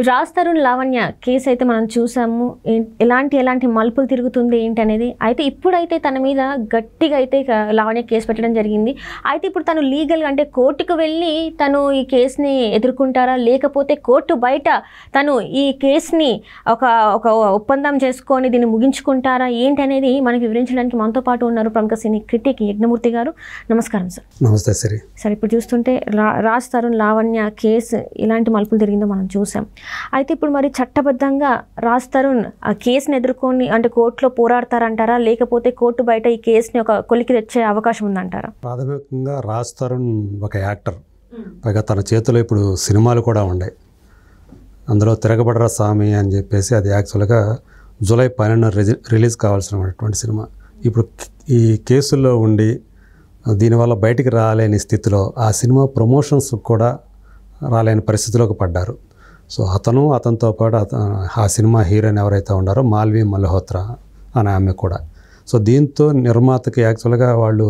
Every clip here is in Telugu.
రాజ్ తరుణ్ లావణ్య కేసు అయితే మనం చూసాము. ఎలాంటి మలుపులు తిరుగుతుంది ఏంటి అనేది. అయితే ఇప్పుడైతే తన మీద గట్టిగా అయితే లావణ్య కేసు పెట్టడం జరిగింది. అయితే ఇప్పుడు తను లీగల్గా అంటే కోర్టుకు వెళ్ళి తను ఈ కేసుని ఎదుర్కొంటారా, లేకపోతే కోర్టు బయట తను ఈ కేసుని ఒక ఒప్పందం చేసుకొని దీన్ని ముగించుకుంటారా ఏంటి అనేది మనకి వివరించడానికి మనతో పాటు ఉన్నారు ప్రముఖ సినీ క్రిటిక్ యజ్ఞమూర్తి గారు. నమస్కారం సార్. నమస్తే సరే. సార్, ఇప్పుడు చూస్తుంటే రాజ్ తరుణ్ లావణ్య కేసు ఇలాంటి మలుపులు తిరిగిందో మనం చూసాం. అయితే ఇప్పుడు మరి చట్టబద్ధంగా రాజ్ తరుణ్ ఆ కేసుని ఎదుర్కొని అంటే కోర్టులో పోరాడతారంటారా, లేకపోతే కోర్టు బయట ఈ కేసుని ఒక కొలికి తెచ్చే అవకాశం ఉందంటారా? ప్రాథమికంగా రాజ్ తరుణ్ ఒక యాక్టర్, పైగా తన చేతిలో ఇప్పుడు సినిమాలు కూడా ఉన్నాయి. అందులో తిరగబడరా స్వామి అని చెప్పేసి అది యాక్చువల్గా జూలై 12 రిలీజ్ కావాల్సినటువంటి సినిమా. ఇప్పుడు ఈ కేసుల్లో ఉండి దీనివల్ల బయటికి రాలేని స్థితిలో ఆ సినిమా ప్రమోషన్స్ కూడా రాలేని పరిస్థితిలోకి పడ్డారు. సో అతనితో పాటు ఆ సినిమా హీరోయిన్ ఎవరైతే ఉన్నారో మాల్వి మల్హోత్రా అనే ఆమె కూడా. సో దీంతో నిర్మాతకి యాక్చువల్గా వాళ్ళు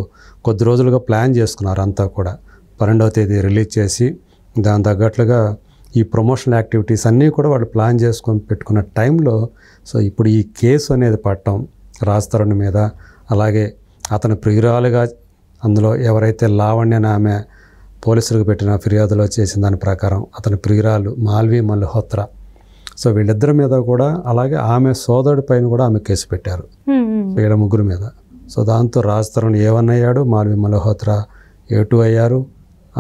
కొద్ది రోజులుగా ప్లాన్ చేసుకున్నారు. అంతా కూడా 12వ తేదీ రిలీజ్ చేసి దాని తగ్గట్లుగా ఈ ప్రమోషనల్ యాక్టివిటీస్ అన్నీ కూడా వాళ్ళు ప్లాన్ చేసుకొని పెట్టుకున్న టైంలో సో ఇప్పుడు ఈ కేసు అనేది పట్టడం రాజ్ తరుణ్ మీద, అలాగే అతని ప్రియురాలుగా అందులో ఎవరైతే లావణ్య అని ఆమె పోలీసులకు పెట్టిన ఫిర్యాదులో చేసిన దాని ప్రకారం అతని ప్రియురాలు మాల్వి మల్హోత్రా, సో వీళ్ళిద్దరి మీద కూడా, అలాగే ఆమె సోదరుడి పైన కూడా ఆమె కేసు పెట్టారు, వీళ్ళ ముగ్గురు మీద. సో దాంతో రాజ్ తరుణ్ A1 అయ్యాడు, మాల్వి మల్హోత్రా A2 అయ్యారు,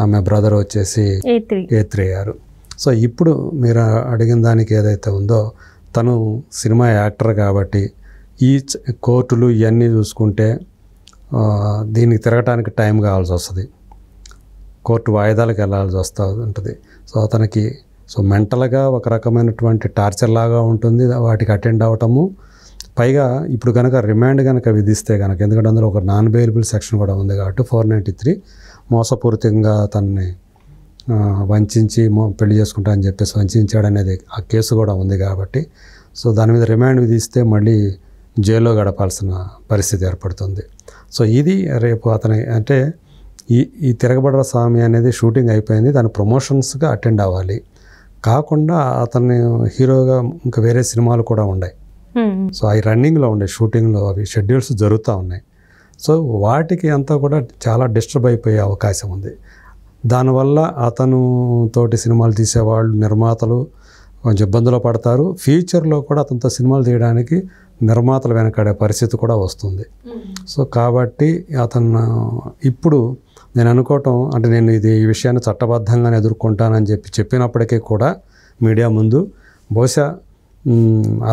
ఆమె బ్రదర్ వచ్చేసి A3 అయ్యారు. సో ఇప్పుడు మీరు అడిగిన దానికి ఏదైతే ఉందో, తను సినిమా యాక్టర్ కాబట్టి ఈ కోర్టులు ఇవన్నీ చూసుకుంటే దీనికి తిరగటానికి టైం కావాల్సి వస్తుంది, కోర్టు వాయిదాలకు వెళ్ళాల్సి ఉంటుంది. సో అతనికి మెంటల్గా ఒక రకమైనటువంటి టార్చర్ లాగా ఉంటుంది వాటికి అటెండ్ అవ్వటము. పైగా ఇప్పుడు కనుక రిమాండ్ కనుక విధిస్తే కనుక, ఎందుకంటే అందులో ఒక నాన్ బెయిలబుల్ సెక్షన్ కూడా ఉంది కాబట్టి 493 మోసపూరితంగా తనని వంచించి పెళ్లి చేసుకుంటా అని చెప్పేసి వంచాడనేది ఆ కేసు కూడా ఉంది కాబట్టి, సో దాని మీద రిమాండ్ విధిస్తే మళ్ళీ జైల్లో గడపాల్సిన పరిస్థితి ఏర్పడుతుంది. సో ఇది రేపు అతని అంటే ఈ తిరగబడర స్వామి అనేది షూటింగ్ అయిపోయింది, దాని ప్రమోషన్స్గా అటెండ్ అవ్వాలి. కాకుండా అతన్ని హీరోగా ఇంకా వేరే సినిమాలు కూడా ఉన్నాయి. సో అవి రన్నింగ్లో ఉండే, షూటింగ్లో అవి షెడ్యూల్స్ జరుగుతూ ఉన్నాయి. సో వాటికి అంతా కూడా చాలా డిస్టర్బ్ అయిపోయే అవకాశం ఉంది. దానివల్ల అతను తోటి సినిమాలు తీసేవాళ్ళు, నిర్మాతలు కొంచెం ఇబ్బందులు పడతారు. ఫ్యూచర్లో కూడా అతనితో సినిమాలు తీయడానికి నిర్మాతలు వెనకాడే పరిస్థితి కూడా వస్తుంది. సో కాబట్టి అతను ఇప్పుడు నేను అనుకోవటం అంటే నేను ఈ విషయాన్ని చట్టబద్ధంగానే ఎదుర్కొంటానని చెప్పినప్పటికీ కూడా మీడియా ముందు బహుశా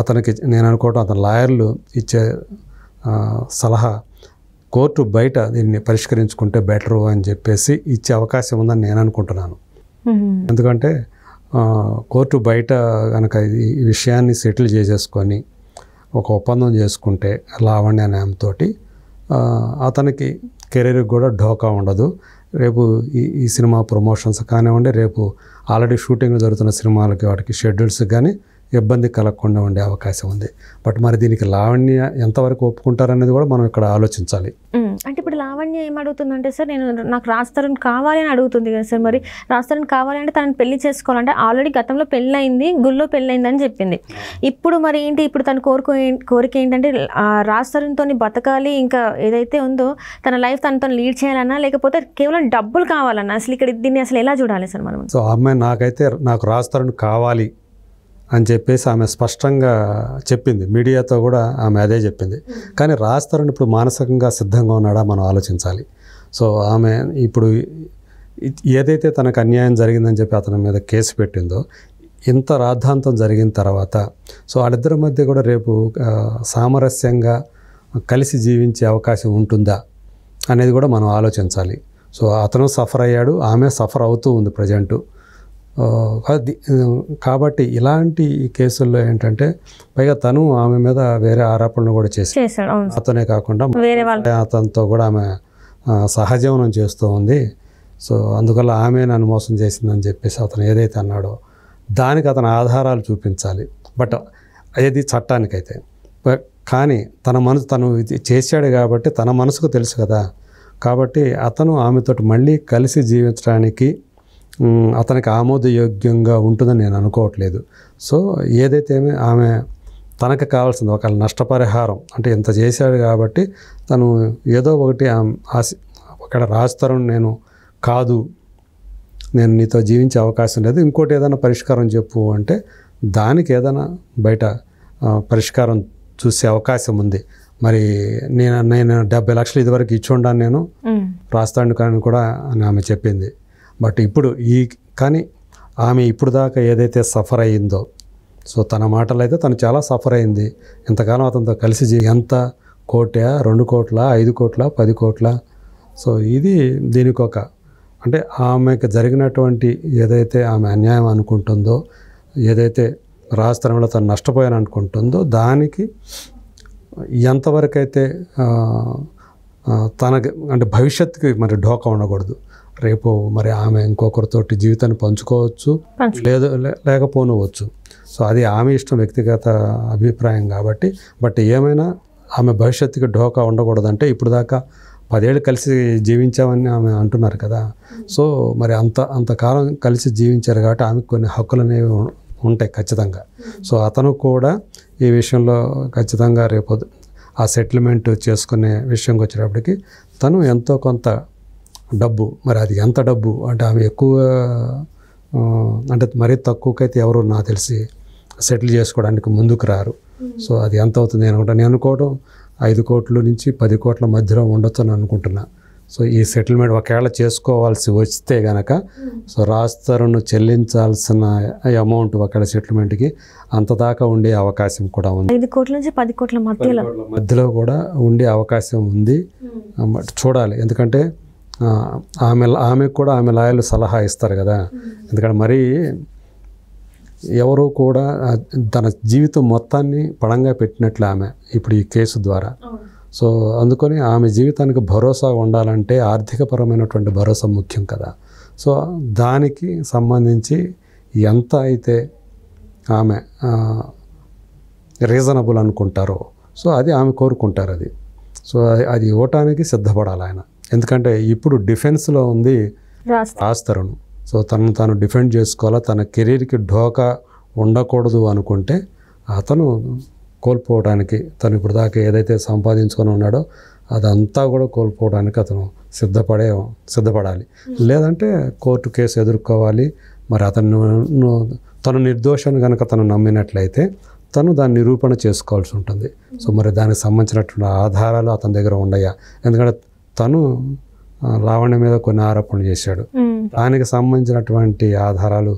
అతనికి నేను అనుకోవటం అతని లాయర్లు ఇచ్చే సలహా కోర్టు బయట దీన్ని పరిష్కరించుకుంటే బెటరు అని చెప్పేసి ఇచ్చే అవకాశం ఉందని నేను అనుకుంటున్నాను. ఎందుకంటే కోర్టు బయట కనుక ఈ విషయాన్ని సెటిల్ చేసేసుకొని ఒక ఒప్పందం చేసుకుంటే లావణ్య న్యాయంతోటి అతనికి కెరీర్కి కూడా ఢోకా ఉండదు. రేపు ఈ సినిమా ప్రమోషన్స్ కానివ్వండి, రేపు ఆల్రెడీ షూటింగ్లు జరుగుతున్న సినిమాలకి వాటికి షెడ్యూల్స్ కానీ ఇబ్బంది కలగకుండా ఉండే అవకాశం ఉంది. బట్ మరి దీనికి లావణ్య ఎంతవరకు ఒప్పుకుంటారనేది కూడా మనం ఇక్కడ ఆలోచించాలి. అంటే ఇప్పుడు లావణ్య ఏమడుగుతుందంటే సార్, నాకు రాజ్ తరుణ్ కావాలి అని అడుగుతుంది కదా సార్. మరి రాజ్ తరుణ్ కావాలంటే తనని పెళ్లి చేసుకోవాలంటే ఆల్రెడీ గతంలో పెళ్ళయింది, గుళ్ళో పెళ్ళయింది అని చెప్పింది. ఇప్పుడు మరి ఏంటి, ఇప్పుడు తన కోరిక ఏంటంటే రాజ్ తరుణ్తో బతకాలి, ఇంకా ఏదైతే ఉందో తన లైఫ్ తనతో లీడ్ చేయాలన్నా, లేకపోతే కేవలం డబ్బులు కావాలన్నా, అసలు ఇక్కడ దీన్ని అసలు ఎలా చూడాలి సార్ మనం? సో అమ్మాయి నాకు రాజ్ తరుణ్ కావాలి అని చెప్పేసి ఆమె స్పష్టంగా చెప్పింది, మీడియాతో కూడా ఆమె అదే చెప్పింది. కానీ రాజ్ తరుణ్ ఇప్పుడు మానసికంగా సిద్ధంగా ఉన్నాడా మనం ఆలోచించాలి. సో ఆమె ఇప్పుడు ఏదైతే తనకు అన్యాయం జరిగిందని చెప్పి అతని మీద కేసు పెట్టిందో, ఇంత రాద్ధాంతం జరిగిన తర్వాత సో వాళ్ళిద్దరి మధ్య కూడా రేపు సామరస్యంగా కలిసి జీవించే అవకాశం ఉంటుందా అనేది కూడా మనం ఆలోచించాలి. సో అతను సఫర్ అయ్యాడు, ఆమె సఫర్ అవుతూ ఉంది ప్రజెంటు. కాబట్టి ఇలాంటి కేసుల్లో ఏంటంటే పైగా తను ఆమె మీద వేరే ఆరోపణలు కూడా చేశాడు. అతనే కాకుండా అతనితో కూడా ఆమె సహజీవనం చేస్తూ ఉంది. సో అందువల్ల ఆమె నన్ను మోసం చేసిందని చెప్పేసి అతను ఏదైతే అన్నాడో దానికి అతను ఆధారాలు చూపించాలి. బట్ అది చట్టానికైతే కానీ తను చేశాడు కాబట్టి తన మనసుకు తెలుసు కదా. కాబట్టి అతను ఆమెతో మళ్ళీ కలిసి జీవించడానికి అతనికి ఆమోదయోగ్యంగా ఉంటుందని నేను అనుకోవట్లేదు. సో ఏదైతే ఆమె తనకు కావాల్సింది ఒకవేళ నష్టపరిహారం అంటే ఇంత చేశాడు కాబట్టి తను ఏదో ఒకటి అక్కడ రాజ్ తరుణ్ నేను కాదు, నేను నీతో జీవించే అవకాశం లేదు, ఇంకోటి ఏదైనా పరిష్కారం చెప్పు అంటే దానికి ఏదైనా బయట పరిష్కారం చూసే అవకాశం ఉంది. మరి నేను 70 లక్షలు ఇదివరకు ఇచ్చి ఉండాను నేను రాస్తాను కానీ కూడా అని ఆమె చెప్పింది. బట్ ఇప్పుడు కానీ ఆమె ఇప్పుడు దాకా ఏదైతే సఫర్ అయ్యిందో, సో తన మాటలు అయితే తను చాలా సఫర్ అయింది. ఇంతకాలం అతనితో కలిసి ఎంత 1 కోటి, 2 కోట్ల, 5 కోట్ల, 10 కోట్ల. సో ఇది దీనికి అంటే ఆమెకు జరిగినటువంటి ఏదైతే ఆమె అన్యాయం అనుకుంటుందో, ఏదైతే రాజస్థానంలో తను నష్టపోయాను అనుకుంటుందో దానికి ఎంతవరకు అయితే తనకి అంటే భవిష్యత్తుకి మరి ఢోకా ఉండకూడదు. రేపు మరి ఆమె ఇంకొకరితోటి జీవితాన్ని పంచుకోవచ్చు, లేకపోనవచ్చు. సో అది ఆమె ఇష్టం, వ్యక్తిగత అభిప్రాయం కాబట్టి. బట్ ఏమైనా ఆమె భవిష్యత్తుకి ఢోకా ఉండకూడదంటే ఇప్పుడు దాకా 10 ఏళ్ళు కలిసి జీవించామని ఆమె అంటున్నారు కదా. సో మరి అంతకాలం కలిసి జీవించారు కాబట్టి ఆమెకు కొన్ని హక్కులు అనేవి ఉంటాయి ఖచ్చితంగా. సో అతను కూడా ఈ విషయంలో ఖచ్చితంగా రేపు ఆ సెటిల్మెంట్ చేసుకునే విషయంకి వచ్చేటప్పటికి తను ఎంతో కొంత డబ్బు, మరి అది ఎంత డబ్బు అంటే ఆమె ఎక్కువ అంటే మరీ తక్కువకైతే ఎవరు నాకు తెలిసి సెటిల్ చేసుకోవడానికి ముందుకు రారు. సో అది ఎంత అవుతుంది నేను అనుకోవడం 5 కోట్ల నుంచి 10 కోట్ల మధ్యలో ఉండొచ్చు అని అనుకుంటున్నా. సో ఈ సెటిల్మెంట్ ఒకవేళ చేసుకోవాల్సి వస్తే కనుక సో రాజ్ తరుణ్ చెల్లించాల్సిన అమౌంట్ ఒకవేళ సెటిల్మెంట్కి అంత దాకా ఉండే అవకాశం కూడా ఉంది. 5 కోట్ల నుంచి 10 కోట్ల మధ్యలో కూడా ఉండే అవకాశం ఉంది. చూడాలి, ఎందుకంటే ఆమెకు కూడా ఆమె లాయర్లు సలహా ఇస్తారు కదా. ఎందుకంటే మరీ ఎవరు కూడా తన జీవితం మొత్తాన్ని పణంగా పెట్టినట్లు ఆమె ఇప్పుడు ఈ కేసు ద్వారా. సో అందుకని ఆమె జీవితానికి భరోసా ఉండాలంటే ఆర్థికపరమైనటువంటి భరోసా ముఖ్యం కదా. సో దానికి సంబంధించి ఎంత అయితే ఆమె రీజనబుల్ అనుకుంటారో సో అది ఆమె కోరుకుంటారు. అది సో అది ఇవ్వటానికి సిద్ధపడాలి ఆయన. ఎందుకంటే ఇప్పుడు డిఫెన్స్లో ఉంది రాజ్ తరుణ్. సో తను డిఫెండ్ చేసుకోవాలా, తన కెరీర్కి ఢోకా ఉండకూడదు అనుకుంటే అతను కోల్పోవడానికి తను ఇప్పుడు దాకా ఏదైతే సంపాదించుకొని ఉన్నాడో అదంతా కూడా కోల్పోవడానికి అతను సిద్ధపడాలి. లేదంటే కోర్టు కేసు ఎదుర్కోవాలి. మరి తను నిర్దోషాన్ని కనుక తను నమ్మినట్లయితే తను దాన్ని నిరూపణ చేసుకోవాల్సి ఉంటుంది. సో మరి దానికి సంబంధించినటువంటి ఆధారాలు అతని దగ్గర ఉండయా? ఎందుకంటే తను లావణ్య మీద కొన్ని ఆరోపణలు చేశాడు. దానికి సంబంధించినటువంటి ఆధారాలు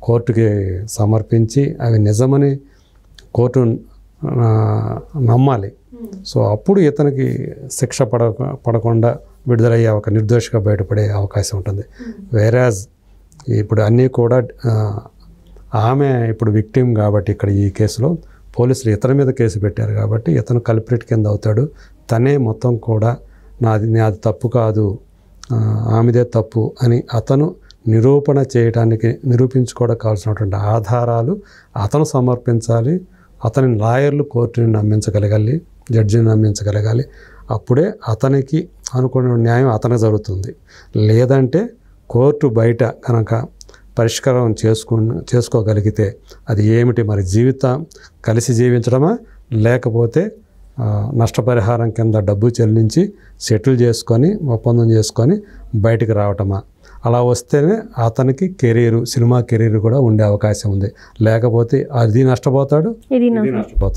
కోర్టుకి సమర్పించి అవి నిజమని కోర్టు నమ్మాలి. సో అప్పుడు ఇతనికి శిక్ష పడకుండా విడుదలయ్యే ఒక నిర్దోషిగా బయటపడే అవకాశం ఉంటుంది. వేరాజ్ ఇప్పుడు అన్నీ కూడా ఆమె ఇప్పుడు విక్టిమ్ కాబట్టి ఇక్కడ ఈ కేసులో పోలీసులు ఇతని మీద కేసు పెట్టారు కాబట్టి ఇతను కల్ప్రిట్ కింద అవుతాడు. తనే మొత్తం కూడా నాది తప్పు కాదు, ఆమెదే తప్పు అని అతను నిరూపించుకోవడం కావాల్సినటువంటి ఆధారాలు అతను సమర్పించాలి. అతని లాయర్లు కోర్టుని నమ్మించగలగాలి, జడ్జిని నమ్మించగలగాలి. అప్పుడే అతనికి అనుకున్న న్యాయం అతనే జరుగుతుంది. లేదంటే కోర్టు బయట కనుక పరిష్కారం చేసుకోగలిగితే అది ఏమిటి మరి కలిసి జీవించడమా, లేకపోతే నష్టపరిహారం కింద డబ్బు చెల్లించి సెటిల్ చేసుకొని ఒప్పందం చేసుకొని బయటికి రావటమా? అలా వస్తేనే అతనికి సినిమా కెరీర్ కూడా ఉండే అవకాశం ఉంది. లేకపోతే అది నష్టపోతాడు, ఇది నష్టపోతాడు.